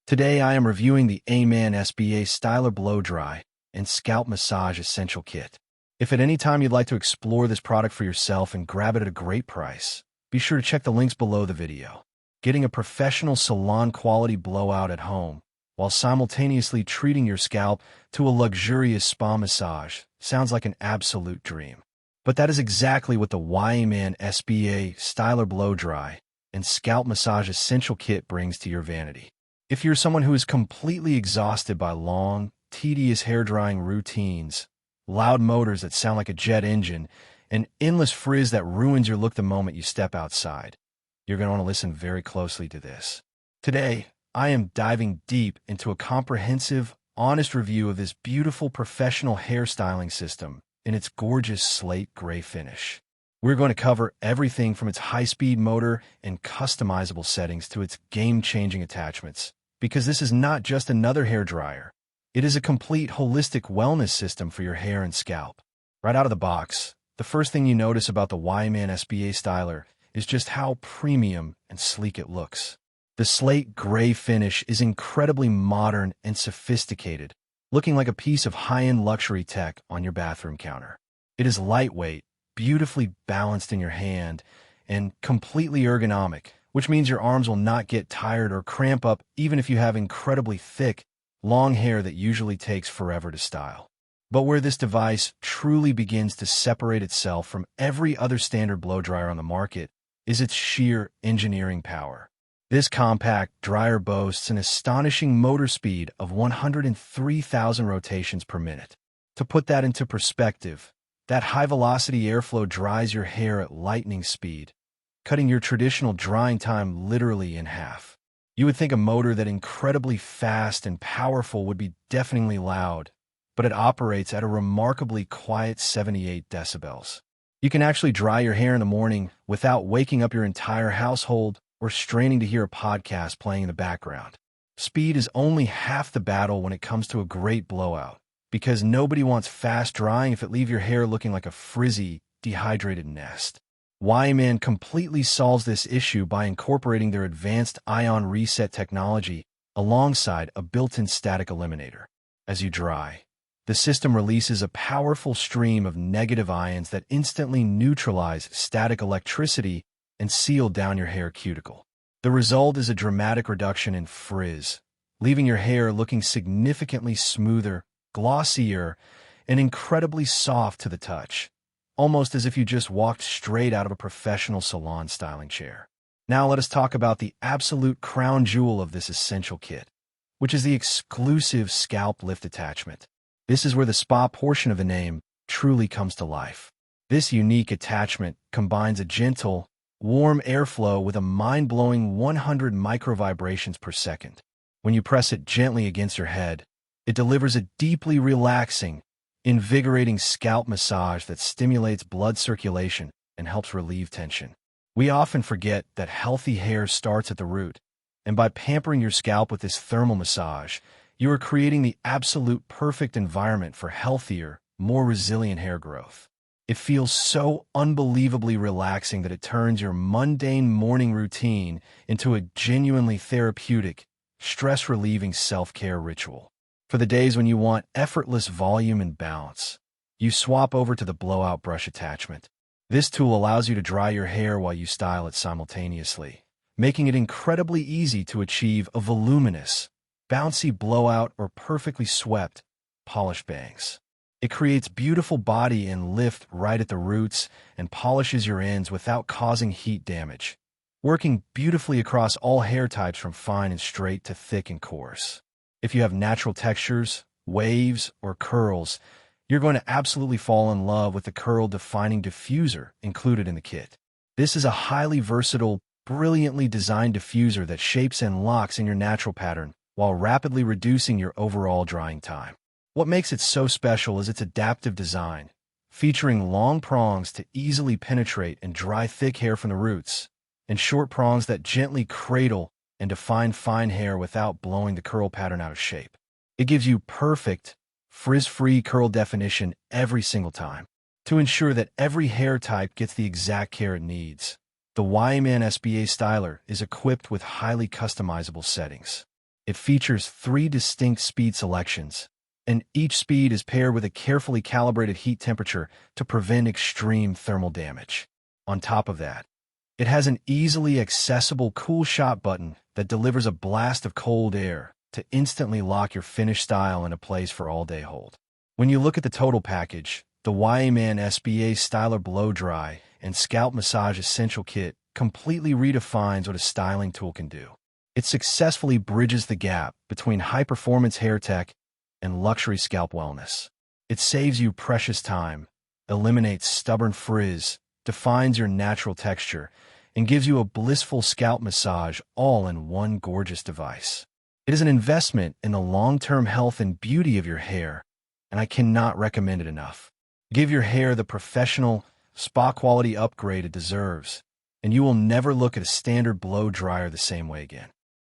Today I am reviewing the YAMAN SBA Styler Blow Dry and Scalp Massage Essential Kit. If at any time you'd like to explore this product for yourself and grab it at a great price, be sure to check the links below the video. Getting a professional salon quality blowout at home while simultaneously treating your scalp to a luxurious spa massage sounds like an absolute dream. But that is exactly what the YAMAN SBA Styler Blow Dry and Scalp Massage Essential Kit brings to your vanity. If you're someone who is completely exhausted by long, tedious hair-drying routines, loud motors that sound like a jet engine, and endless frizz that ruins your look the moment you step outside, you're going to want to listen very closely to this. Today, I am diving deep into a comprehensive, honest review of this beautiful professional hairstyling system in its gorgeous slate gray finish. We're going to cover everything from its high-speed motor and customizable settings to its game-changing attachments, because this is not just another hair dryer. It is a complete holistic wellness system for your hair and scalp. Right out of the box, the first thing you notice about the YAMAN SBA Styler is just how premium and sleek it looks. The slate gray finish is incredibly modern and sophisticated, looking like a piece of high-end luxury tech on your bathroom counter. It is lightweight, beautifully balanced in your hand, and completely ergonomic, which means your arms will not get tired or cramp up even if you have incredibly thick, long hair that usually takes forever to style. But where this device truly begins to separate itself from every other standard blow dryer on the market is its sheer engineering power. This compact dryer boasts an astonishing motor speed of 103,000 rotations per minute. To put that into perspective, that high-velocity airflow dries your hair at lightning speed, cutting your traditional drying time literally in half. You would think a motor that incredibly fast and powerful would be deafeningly loud, but it operates at a remarkably quiet 78 decibels. You can actually dry your hair in the morning without waking up your entire household or straining to hear a podcast playing in the background. Speed is only half the battle when it comes to a great blowout, because nobody wants fast drying if it leaves your hair looking like a frizzy, dehydrated nest. YAMAN completely solves this issue by incorporating their advanced ion reset technology alongside a built-in static eliminator. As you dry, the system releases a powerful stream of negative ions that instantly neutralize static electricity and seal down your hair cuticle. The result is a dramatic reduction in frizz, leaving your hair looking significantly smoother, glossier, and incredibly soft to the touch, almost as if you just walked straight out of a professional salon styling chair. Now let us talk about the absolute crown jewel of this essential kit, which is the exclusive scalp lift attachment. This is where the spa portion of the name truly comes to life. This unique attachment combines a gentle, warm airflow with a mind-blowing 100 microvibrations per second. When you press it gently against your head, it delivers a deeply relaxing, invigorating scalp massage that stimulates blood circulation and helps relieve tension. We often forget that healthy hair starts at the root, and by pampering your scalp with this thermal massage, you are creating the absolute perfect environment for healthier, more resilient hair growth. It feels so unbelievably relaxing that it turns your mundane morning routine into a genuinely therapeutic, stress-relieving self-care ritual. For the days when you want effortless volume and bounce, you swap over to the Blowout brush attachment. This tool allows you to dry your hair while you style it simultaneously, making it incredibly easy to achieve a voluminous, bouncy blowout or perfectly swept, polished bangs. It creates beautiful body and lift right at the roots and polishes your ends without causing heat damage, working beautifully across all hair types from fine and straight to thick and coarse. If you have natural textures, waves, or curls, you're going to absolutely fall in love with the curl-defining diffuser included in the kit. This is a highly versatile, brilliantly designed diffuser that shapes and locks in your natural pattern while rapidly reducing your overall drying time. What makes it so special is its adaptive design, featuring long prongs to easily penetrate and dry thick hair from the roots, and short prongs that gently cradle and define fine hair without blowing the curl pattern out of shape. It gives you perfect, frizz-free curl definition every single time. To ensure that every hair type gets the exact care it needs, the YAMAN SBA Styler is equipped with highly customizable settings. It features 3 distinct speed selections, and each speed is paired with a carefully calibrated heat temperature to prevent extreme thermal damage. On top of that, it has an easily accessible cool shot button that delivers a blast of cold air to instantly lock your finished style into place for all-day hold. When you look at the total package, the YAMAN SBA Styler Blow Dry and Scalp Massage Essential Kit completely redefines what a styling tool can do. It successfully bridges the gap between high-performance hair tech and luxury scalp wellness. It saves you precious time, eliminates stubborn frizz, defines your natural texture, and gives you a blissful scalp massage all in one gorgeous device. It is an investment in the long-term health and beauty of your hair, and I cannot recommend it enough. Give your hair the professional, spa-quality upgrade it deserves, and you will never look at a standard blow dryer the same way again.